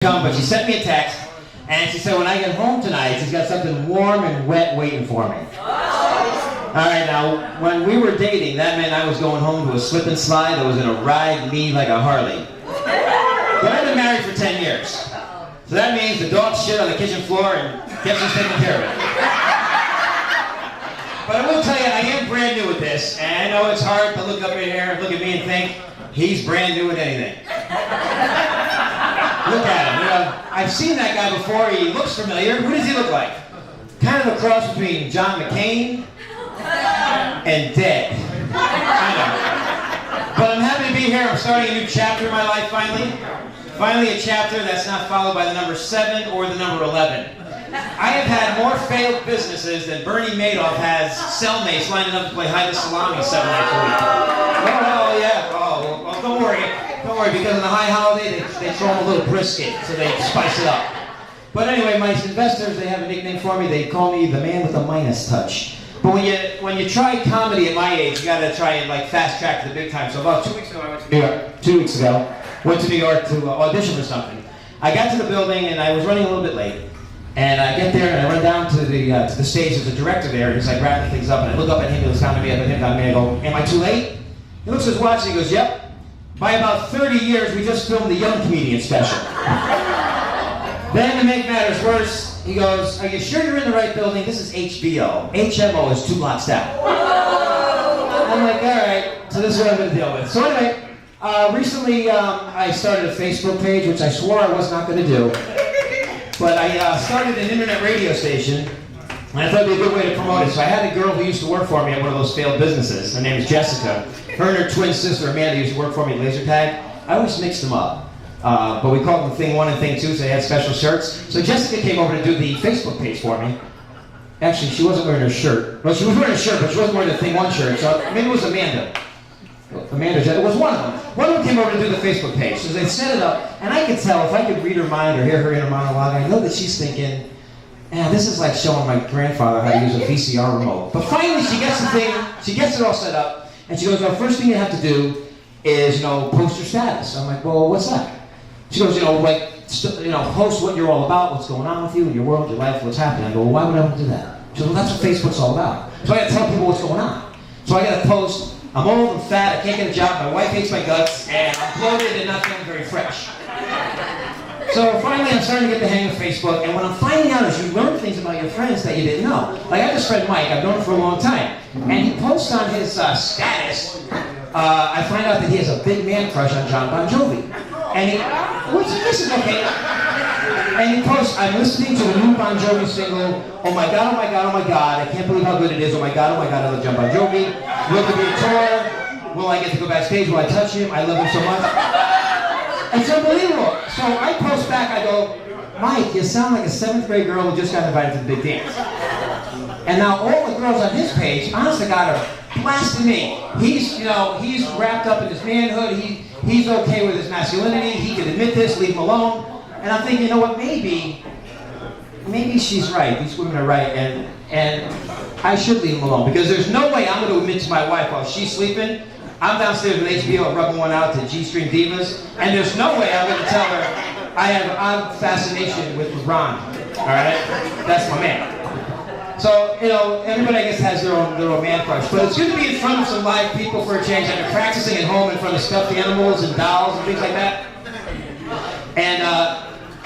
Come, but she sent me a text, and she said when I get home tonight, she's got something warm and wet waiting for me. All right, now, when we were dating, that meant I was going home to a slip and slide that was going to ride me like a Harley. But I've been married for 10 years. So that means the dog shit on the kitchen floor and Gibson's taking care of it. But I will tell you, I am brand new at this, and I know it's hard to look up in here and look at me and think, he's brand new at anything. Look at him. You know, I've seen that guy before. He looks familiar. Who does he look like? Kind of a cross between John McCain and dead. I know. But I'm happy to be here. I'm starting a new chapter in my life finally. Finally a chapter that's not followed by the number 7 or the number 11. I have had more failed businesses than Bernie Madoff has cellmates lining up to play hide the salami 7 nights a week. Oh, yeah. Oh, well, don't worry. Don't worry, because on the high holiday, they throw them a little brisket, so they spice it up. But anyway, my investors, they have a nickname for me. They call me the man with the Midas touch. But when you try comedy at my age, you got to try and like fast track to the big time. So about 2 weeks ago, I went to New York. 2 weeks ago, went to New York to audition for something. I got to the building, and I was running a little bit late. And I get there, and I run down to the stage. There's a director there, and he's like wrapping things up. And I look up at him, he looks down at me, I look down at me, I go, am I too late? He looks at his watch, and he goes, yep. By about 30 years, we just filmed the Young Comedian special. Then, to make matters worse, he goes, are you sure you're in the right building? This is HBO. HMO is 2 blocks down. I'm like, all right, so this is what I'm going to deal with. So anyway, recently I started a Facebook page, which I swore I was not going to do. But I started an internet radio station, and I thought it would be a good way to promote it. So I had a girl who used to work for me at one of those failed businesses. Her name is Jessica. Her and her twin sister Amanda used to work for me at Laser Tag. I always mixed them up. But we called them Thing 1 and Thing 2, so they had special shirts. So Jessica came over to do the Facebook page for me. Actually, she wasn't wearing her shirt. Well, she was wearing a shirt, but she wasn't wearing the Thing 1 shirt. So maybe it was Amanda. It was one of them. One of them came over to do the Facebook page. So they set it up, and I could tell, if I could read her mind or hear her inner monologue, I know that she's thinking, man, this is like showing my grandfather how to use a VCR remote. But finally, she gets the thing, she gets it all set up, and she goes, well, first thing you have to do is, post your status. I'm like, well, what's that? She goes, post what you're all about, what's going on with you in your world, your life, what's happening. I go, well, why would I want to do that? She goes, well, that's what Facebook's all about. So I got to tell people what's going on. So I got to post, I'm old, I'm fat, I can't get a job, my wife hates my guts, and I'm bloated and not feeling very fresh. So finally, I'm starting to get the hang of Facebook, and what I'm finding out is you learn things about your friends that you didn't know. Like I have this friend Mike, I've known him for a long time, and he posts on his status, I find out that he has a big man crush on John Bon Jovi. And this is okay. And he posts, I'm listening to the new Bon Jovi single, oh my God, oh my God, oh my God, I can't believe how good it is, oh my God, I love John Bon Jovi. Will there be a tour? Will I get to go backstage? Will I touch him? I love him so much. It's unbelievable. So I post back, I go, Mike, you sound like a 7th grade girl who just got invited to the big dance. And now all the girls on his page, honest to God, are blasting me. He's wrapped up in his manhood, he's okay with his masculinity, he can admit this, leave him alone. And I'm thinking, you know what, maybe she's right, these women are right, and I should leave him alone, because there's no way I'm going to admit to my wife while she's sleeping, I'm downstairs with HBO rubbing one out to G-String Divas, and there's no way I'm going to tell her I have odd fascination with LeBron, alright? That's my man. So, everybody I guess has their own man crush, but it's good to be in front of some live people for a change. I've been practicing at home in front of stuffed animals and dolls and things like that. And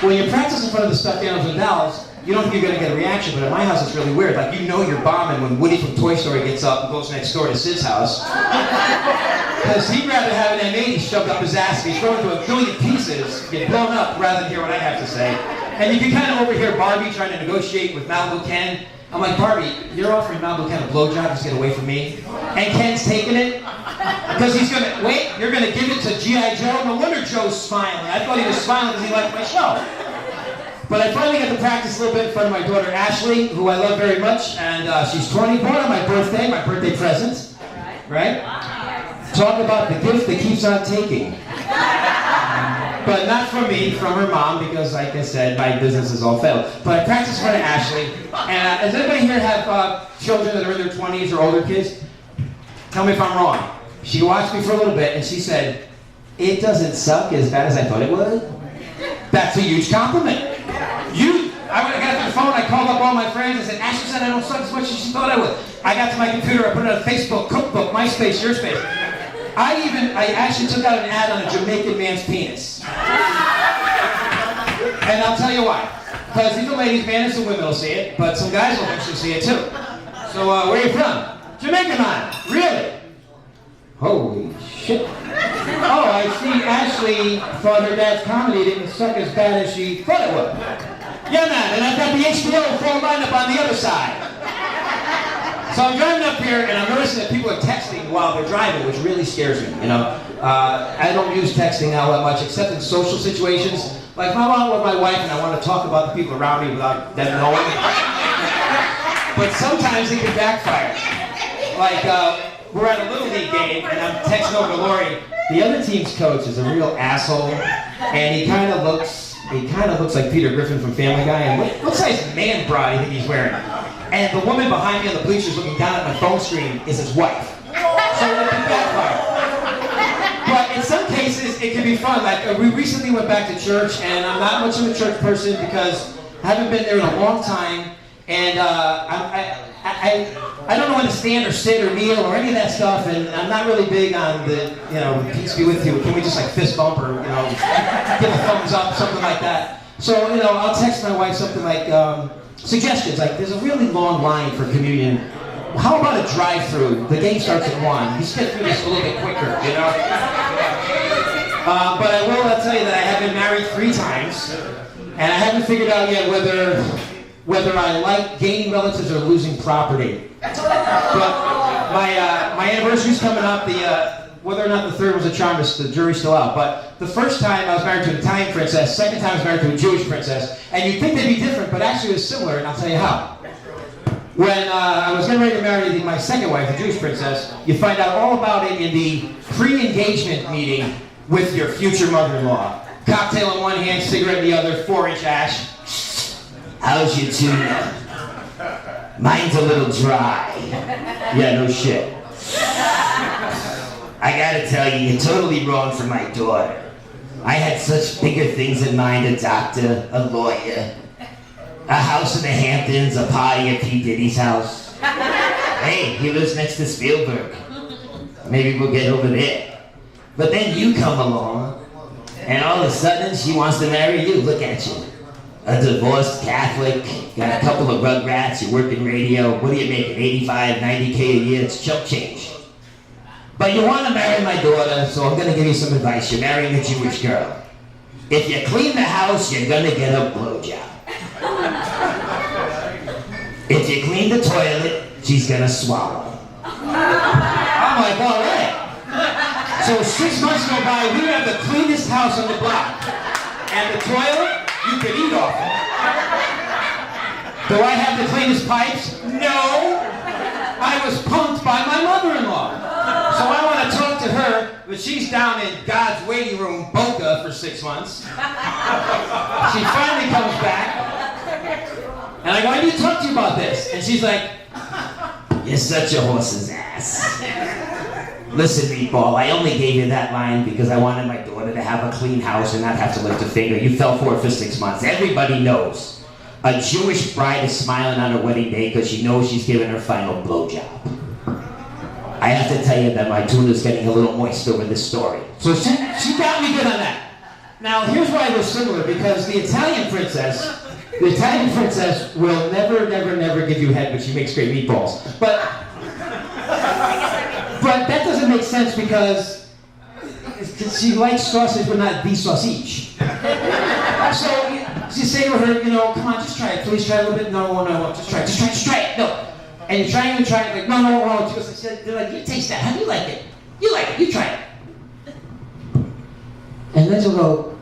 when you practice in front of the stuffed animals and dolls, you don't think you're going to get a reaction, but at my house it's really weird. Like, you're bombing when Woody from Toy Story gets up and goes next door to Sid's house. Because he'd rather have an M80 shoved up his ass, and he's thrown into a billion pieces, get blown up, rather than hear what I have to say. And you can kind of overhear Barbie trying to negotiate with Malibu Ken. I'm like, Barbie, you're offering Malibu Ken a blowjob just to get away from me? And Ken's taking it? Because he's going to, wait, you're going to give it to G.I. Joe? No wonder Joe's smiling. I thought he was smiling because he liked my show. But I finally got to practice a little bit in front of my daughter Ashley, who I love very much, and she's 20, born on my birthday present, right? Talk about the gift that keeps on taking. But not from me, from her mom, because like I said, my business is all failed. But I practiced in front of Ashley, and does anybody here have children that are in their 20s or older kids? Tell me if I'm wrong. She watched me for a little bit, and she said, it doesn't suck as bad as I thought it would. That's a huge compliment. I got to the phone, I called up all my friends, I said, Ashley said I don't suck as much as she thought I would. I got to my computer, I put it on Facebook, Cookbook, MySpace, YourSpace. I actually took out an ad on a Jamaican man's penis. And I'll tell you why. Because these are ladies, men and some women will see it, but some guys will actually see it too. So, where are you from? Jamaican man. Really? Holy shit. Oh, I see Ashley thought her dad's comedy didn't suck as bad as she thought it would. Yeah, man, and I've got the HBO full lineup on the other side. So I'm driving up here, and I'm noticing that people are texting while they're driving, which really scares me, you know. I don't use texting now that much, except in social situations. Like if I'm out with my wife and I want to talk about the people around me without them knowing. But sometimes it can backfire. Like, we're at a Little League game, and I'm texting over to Lori. The other team's coach is a real asshole, and he kind of looks like Peter Griffin from Family Guy. And what size man bra do you think he's wearing? And the woman behind me on the bleachers looking down at my phone screen is his wife. So it can backfire. But in some cases, it can be fun. Like, we recently went back to church, and I'm not much of a church person because I haven't been there in a long time, and I don't know when to stand or sit or kneel or any of that stuff, and I'm not really big on the, you know, peace be with you. Can we just like fist bump or, you know, give a thumbs up, something like that. So, you know, I'll text my wife something like, suggestions, like there's a really long line for communion. How about a drive-through? The game starts at 1. You just get through this a little bit quicker, you know? But I'll tell you that I have been married 3 times, and I haven't figured out yet whether I like gaining relatives or losing property. But my anniversary's coming up. Whether or not the third was a charm, the jury's still out. But the first time I was married to an Italian princess, second time I was married to a Jewish princess, and you'd think they'd be different, but actually it was similar, and I'll tell you how. When I was getting ready to marry my second wife, the Jewish princess, you find out all about it in the pre-engagement meeting with your future mother-in-law. Cocktail in one hand, cigarette in the other, 4-inch ash. How's your tuna? Mine's a little dry. Yeah, no shit. I gotta tell you, you're totally wrong for my daughter. I had such bigger things in mind, a doctor, a lawyer, a house in the Hamptons, a party at P. Diddy's house. Hey, he lives next to Spielberg. Maybe we'll get over there. But then you come along, and all of a sudden she wants to marry you. Look at you. A divorced Catholic, got a couple of rugrats, you work in radio. What are you making, 85, 90K a year? It's chump change. But you want to marry my daughter, so I'm going to give you some advice. You're marrying a Jewish girl. If you clean the house, you're going to get a blowjob. If you clean the toilet, she's going to swallow. I'm like, all right. So 6 months go by, we have the cleanest house on the block. And the toilet, you can eat off it. Do I have the cleanest pipes? No. I was punked by my mother-in-law. So I want to talk to her, but she's down in God's waiting room, Boca, for 6 months. She finally comes back, and I go, I need to talk to you about this. And she's like, you're such a horse's ass. Listen, Meatball, I only gave you that line because I wanted my daughter to have a clean house and not have to lift a finger. You fell for it for 6 months. Everybody knows. A Jewish bride is smiling on her wedding day because she knows she's giving her final blowjob. I have to tell you that my tuna's getting a little moist over this story. So she got me good on that. Now, here's why we're similar, because the Italian princess will never, never, never give you head, but she makes great meatballs. But that doesn't make sense because she likes sausage, but not the sausage. So you say to her, you know, come on, just try it. Please try a little bit. No, just try it. No. And you're trying to try it, like, no. She goes, they're like, you taste that. How do you like it? You like it. You try it. And then she'll go,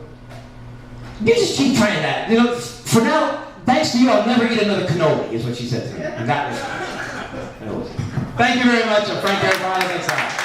you just keep trying that. You know, for now, thanks to you, I'll never eat another cannoli, is what she said to me. And that was, thank you very much. I'm Franco. Thanks a lot.